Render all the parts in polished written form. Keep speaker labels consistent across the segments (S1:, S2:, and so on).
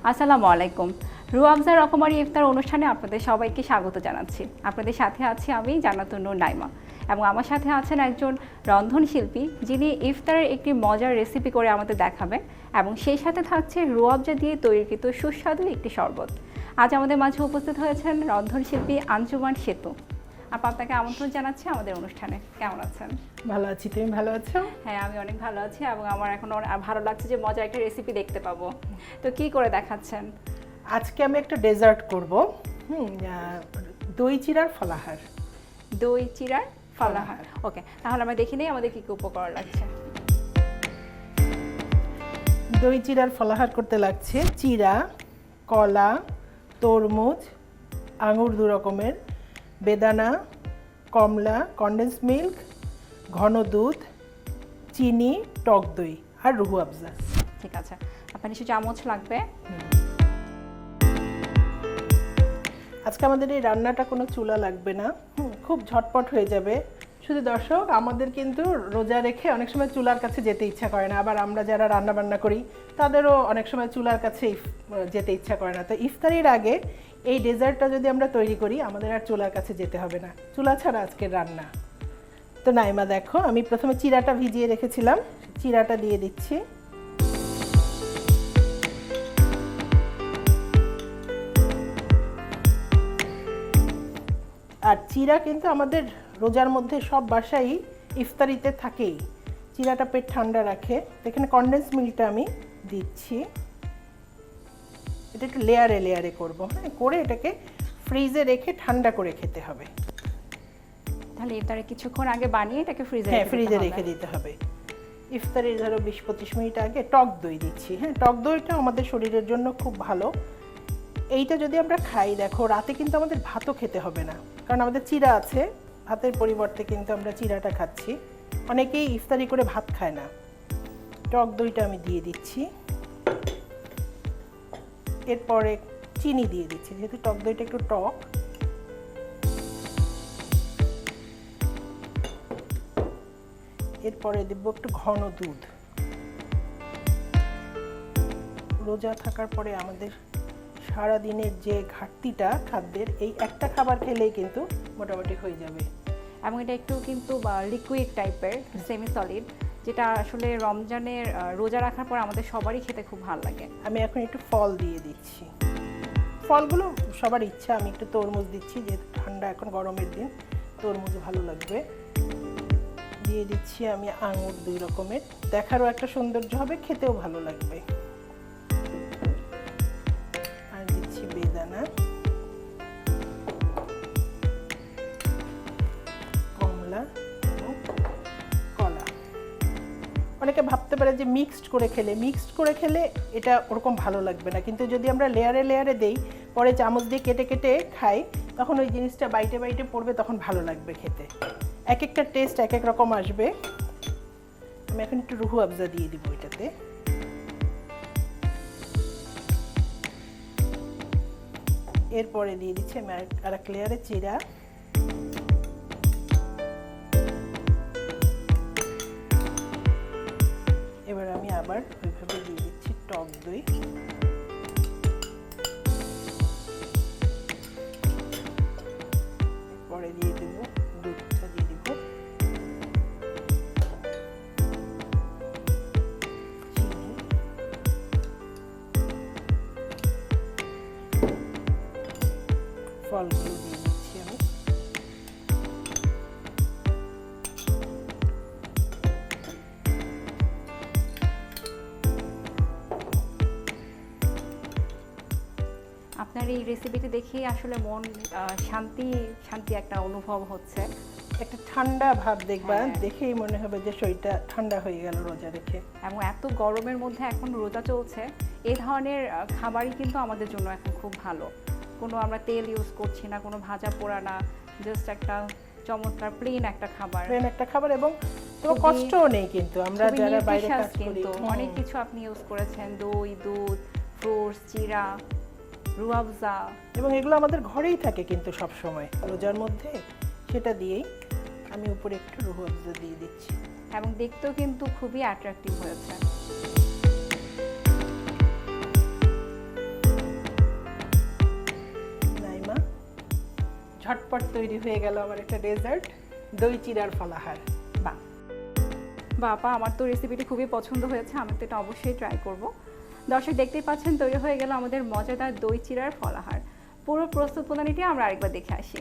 S1: আসসালামু আলাইকুম। রুয়াবজা রকমারি ইফতার অনুষ্ঠানে আপনাদের সবাইকে স্বাগত জানাচ্ছি। আপনাদের সাথে আছি আমি জান্নাতুর নাইমা এবং আমার সাথে আছেন একজন রন্ধনশিল্পী যিনি ইফতারের একটি মজার রেসিপি করে আমাদের দেখাবেন এবং সেই সাথে থাকছে রুয়াবজা দিয়ে তৈরিকৃত সুস্বাদু একটি শরবত। আজ আমাদের মাঝে উপস্থিত হয়েছেন রন্ধনশিল্পী আঞ্জুমান সেতু। আপনাকে আমন্ত্রণ জানাচ্ছি আমাদের অনুষ্ঠানে। কেমন আছেন?
S2: ভালো আছি, তুমি ভালো আছো?
S1: হ্যাঁ, আমি অনেক ভালো আছি এবং আমার এখন ভালো লাগছে যে মজার একটা রেসিপি দেখতে পাবো। তো কি করে দেখাচ্ছেন?
S2: আজকে আমি একটা ডেজার্ট করব। দই চিড়ার ফলাহার।
S1: দই চিড়ার ফলাহার, ওকে। তাহলে আমরা দেখে নিই আমাদের কি কি উপকরণ লাগছে।
S2: দই চিড়ার ফলাহার করতে লাগছে চিড়া, কলা, তরমুজ, আঙুর 2 রকমের, বেদানা, কমলা, কনডেন্স মিল্ক, ঘন দুধ, চিনি, টক দই আর রুহু আফজা।
S1: ঠিক আছে, আপনার কিছু চামচ লাগবে।
S2: আজকে আমাদের এই রান্নাটা কোনো চুলা লাগবে না, খুব ঝটপট হয়ে যাবে। শুধু দর্শক, আমাদের কিন্তু রোজা রেখে অনেক সময় চুলার কাছে যেতে ইচ্ছা করে না, আবার আমরা যারা রান্না বান্না করি তাদেরও অনেক সময় চুলার কাছে যেতে ইচ্ছা করে না। তো ইফতারির আগে এই ডেজার্টটা যদি আমরা তৈরি করি আমাদের আর চুলার কাছে যেতে হবে না, চুলা ছাড়া আজকের রান্না। তো নাইমা দেখো, আমি প্রথমে চিড়াটা ভিজিয়ে রেখেছিলাম, চিড়াটা দিয়ে দিচ্ছি। আর চিড়া কিন্তু আমাদের রোজার মধ্যে সব বাসায় ইফতারিতে থাকেই। চিড়াটা পেট ঠান্ডা রাখে। এখানে কনডেন্স মিল্কটা আমি দিচ্ছি। এটা একটু লেয়ারে লেয়ারে করবো, হ্যাঁ, করে এটাকে ফ্রিজে রেখে ঠান্ডা করে খেতে হবে।
S1: তাহলে ইফতারে কিছুক্ষণ আগে বানিয়ে এটাকে ফ্রিজে
S2: রেখে দিতে হবে। ইফতারের ধরো 20-25 মিনিট আগে টক দই দিচ্ছি। হ্যাঁ, টক দইটা আমাদের শরীরের জন্য খুব ভালো। এইটা যদি আমরা খাই, দেখো রাতে কিন্তু আমাদের ভাতও খেতে হবে না, কারণ আমাদের চিড়া আছে। ভাতের পরিবর্তে কিন্তু আমরা চিড়াটা খাচ্ছি। অনেকেই ইফতারি করে ভাত খায় না। টক দইটা আমি দিয়ে দিচ্ছি। এরপরে চিনি দিয়ে দিচ্ছি, যেহেতু টক দইটা একটু টক। এরপরে দেব একটু ঘন দুধ। রোজা থাকার পরে আমাদের সারা দিনের যে ঘাটতিটা খাদ্যের, এই একটা খাবার খেলেই কিন্তু মোটামুটি হয়ে যাবে।
S1: এবং এটা একটু কিন্তু লিকুইড টাইপের, সেমি সলিড, যেটা আসলে রমজানের রোজা রাখার পর আমাদের সবারই খেতে খুব ভালো লাগে।
S2: আমি এখন একটু ফল দিয়ে দিচ্ছি। ফলগুলো সবার ইচ্ছা। আমি একটু তরমুজ দিচ্ছি, যেহেতু ঠান্ডা, এখন গরমের দিন তরমুজ ভালো লাগবে। দিয়ে দিচ্ছি আমি আঙুর 2 রকমের, দেখারও একটা সৌন্দর্য হবে, খেতেও ভালো লাগবে। আর দিচ্ছি বেদানা, কমলা এবং কলা। অনেকে ভাবতে পারে যে মিক্সড করে খেলে এটা ওরকম ভালো লাগবে না, কিন্তু যদি আমরা লেয়ারে লেয়ারে দেই, পরে চামচ দিয়ে কেটে কেটে খাই, তখন ওই জিনিসটা বাইটে বাইটে পড়বে, তখন ভালো লাগবে খেতে। এক একটা টেস্ট এক এক রকম আসবে। আমি এখন একটু রুহু আফজা দিয়ে দিব এটাতে। এরপরে দিয়ে দিচ্ছি আমি আর এক লেয়ারে চিড়া। এবার আমি আবার ওইভাবে দিয়ে দিচ্ছি টক দই। পরে দিয়ে দেব দুধটা, দিয়ে দিব চিনি, ফলগুলো দিয়ে দিচ্ছি আমি।
S1: আপনার এই রেসিপিটি দেখেই আসলে মন শান্তি একটা অনুভব হচ্ছে।
S2: একটা ঠান্ডা ভাব দেখবা, দেখেই মনে হবে যে শরীরটা ঠান্ডা হয়ে গেল রোজা রেখে।
S1: এবং এত গরমের মধ্যে এখন রোজা চলছে, এই ধরনের খাবারই কিন্তু আমাদের জন্য এখন খুব ভালো। কোনো আমরা তেল ইউজ করছি না, কোনো ভাজা পোড়া না, জাস্ট একটা চমৎকার প্লেন একটা খাবার
S2: এবং তো কষ্টও নেই। কিন্তু আমরা যারা বাইরে কাজ করি,
S1: অনেক কিছু আপনি ইউজ করেছেন, দই, দুধ, ফ্রুটস, চিড়া, রুয়াবজা,
S2: এবং এগুলো আমাদের ঘরেই থাকে কিন্তু সব সময় রোজার মধ্যে। সেটা দিয়েই আমি উপরে একটু রুহু আফজা দিয়ে দিচ্ছি,
S1: এবং দেখতেও কিন্তু খুবই অ্যাট্রাকটিভ হয়েছে।
S2: ঝটপট তৈরি হয়ে গেল আমার একটা ডেজার্ট, দই চিড়ার ফলাহার।
S1: বাহ বাবা, আমার তো রেসিপিটি খুবই পছন্দ হয়েছে, আমি তো এটা অবশ্যই ট্রাই করব। দর্শক দেখতেই পাচ্ছেন তৈরি হয়ে গেল আমাদের মজাদার দই চিড়ার ফলাহার। পুরো প্রস্তুত প্রণালীটি আমরা আরেকবার দেখে আসি।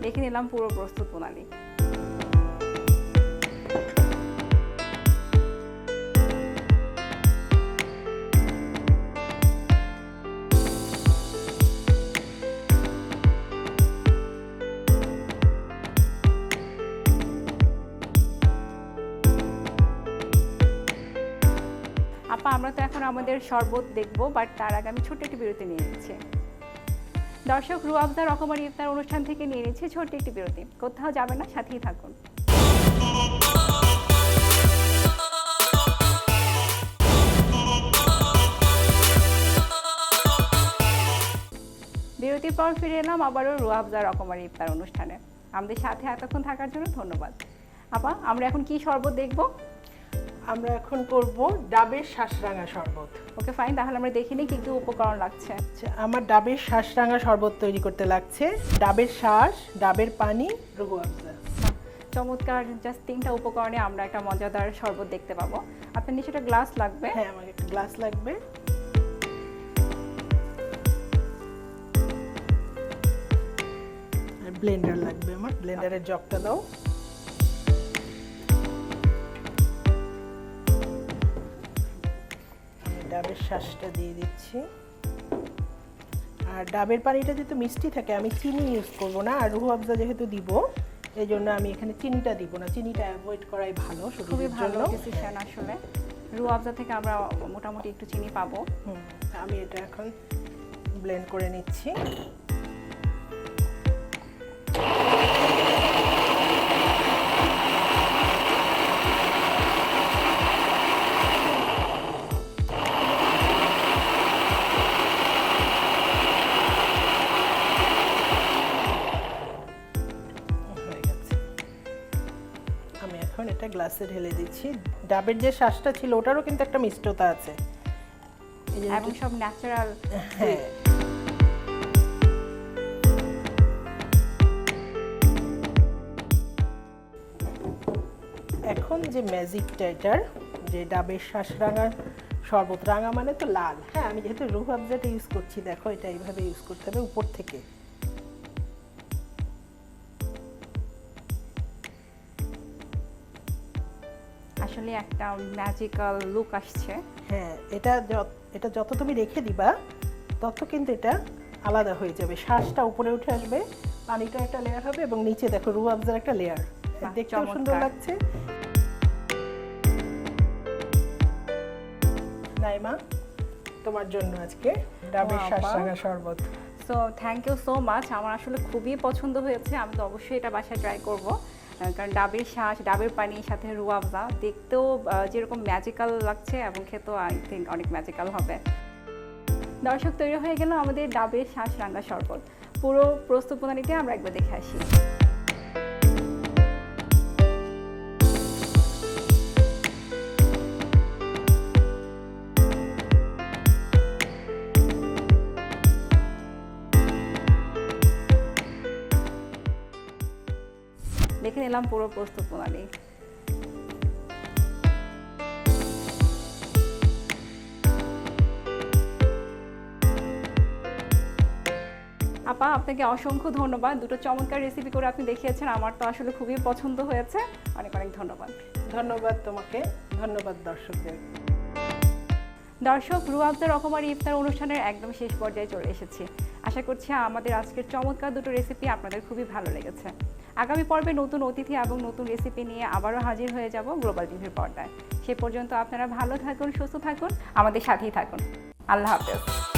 S1: দেখে নিলাম পুরো প্রস্তুত প্রণালী। আপা, আমরা তো এখন আমাদের শরবত দেখবো, বাট তার আগে আমি ছোট্ট একটি বিরতি নিয়ে নিচ্ছি। দর্শক, রুয়াবজা রকমারি ইফতার অনুষ্ঠান থেকে নিয়ে নিচ্ছে ছোট্ট একটি বিরতি। কোথাও যাবে না, সাথেই থাকুন। বিরতির পর ফিরে এলাম আবারও রুয়াবজা রকমারি ইফতার অনুষ্ঠানে। আমাদের সাথে এতক্ষণ থাকার জন্য ধন্যবাদ। আপা, আমরা এখন কি শরবত দেখব?
S2: আমরা এখন করব ডাবের শাঁসরাঙা শরবত।
S1: ওকে ফাইন, তাহলে আমরা দেখে নিই কি কি উপকরণ লাগছে।
S2: আচ্ছা, আমার ডাবের শাঁসরাঙা শরবত তৈরি করতে লাগছে ডাবের শাঁস, ডাবের পানি, রুয়াবজা।
S1: চমৎকার, জাস্ট 3টা উপকরণে আমরা একটা মজাদার শরবত দেখতে পাবো। আপনার নিচে একটা গ্লাস লাগবে।
S2: হ্যাঁ, আমার একটা গ্লাস লাগবে। আর ব্লেন্ডার লাগবে, আমার ব্লেন্ডারের জগটা দাও। ডাবের শাঁসটা দিয়ে দিচ্ছি। আর ডাবের পানিটা যেহেতু মিষ্টি থাকে, আমি চিনি ইউজ করব না। আর রুয়াবজা যেহেতু দিব, এই জন্য আমি এখানে চিনিটা দিব না। চিনিটা অ্যাভয়েড করাই ভালো।
S1: খুবই ভালো ডিসিশন আসলে। রুয়াবজা থেকে আমরা মোটামুটি একটু চিনি পাবো।
S2: আমি এটা এখন ব্লেন্ড করে নিচ্ছি। এটা গ্লাসে ঢেলে দিচ্ছি। ডাবের যে শাঁসটা ছিল ওটারও কিন্তু একটা মিষ্টতা আছে,
S1: এবং সব ন্যাচারাল।
S2: হ্যাঁ, এখন যে ম্যাজিকটা এটার, যে ডাবের শাঁসরাঙার শরবত, রাঙা মানে তো লাল। হ্যাঁ, আমি যেহেতু রুয়াবজাটা ইউজ করছি, দেখো এটা এইভাবে ইউজ করতে হবে উপর থেকে।
S1: আসলে একটা ম্যাজিক্যাল লুক আসছে।
S2: হ্যাঁ, এটা যত তুমি রেখে দিবা তত কিন্তু এটা আলাদা হয়ে যাবে। শাঁসটা উপরে উঠে আসবে, পানিটা একটা লেয়ার হবে, এবং নিচে দেখো রুয়াবজার একটা লেয়ার। দেখতেও সুন্দর লাগছে। নাইমা, তোমার জন্য আজকে ডাবের শাঁসরাঙা শরবত।
S1: So thank you so much. আমার আসলে খুবই পছন্দ হয়েছে। আমি তো অবশ্যই এটা বাসায় ট্রাই করব, কারণ ডাবের শাঁস, ডাবের পানির সাথে রুয়াবজা দেখতেও যেরকম ম্যাজিক্যাল লাগছে, এবং খেতেও আই থিঙ্ক অনেক ম্যাজিক্যাল হবে। দর্শক, তৈরি হয়ে গেল আমাদের ডাবের শাঁস রাঙা শরবত। পুরো প্রস্তুত প্রণালীতে আমরা একবার দেখে আসি। দেখে নিলাম পুরো প্রস্তুত প্রণালী। আপা, আপনাকে অসংখ্য ধন্যবাদ। দুটো চমৎকার রেসিপি করে আপনি দেখিয়েছেন, আমার তো আসলে খুবই পছন্দ হয়েছে। অনেক অনেক ধন্যবাদ।
S2: ধন্যবাদ তোমাকে, ধন্যবাদ দর্শকদের।
S1: দর্শক, রুয়াবজা রকমারি ইফতার অনুষ্ঠানের একদম শেষ পর্যায়ে চলে এসেছি। আশা করছি আমাদের আজকের চমৎকার দুটো রেসিপি আপনাদের খুবই ভালো লেগেছে। আগামী পর্বে নতুন অতিথি এবং নতুন রেসিপি নিয়ে আবারও হাজির হয়ে যাব গ্লোবাল টিভির পর্দায়। সে পর্যন্ত আপনারা ভালো থাকুন, সুস্থ থাকুন, আমাদের সাথেই থাকুন। আল্লাহ হাফেজ।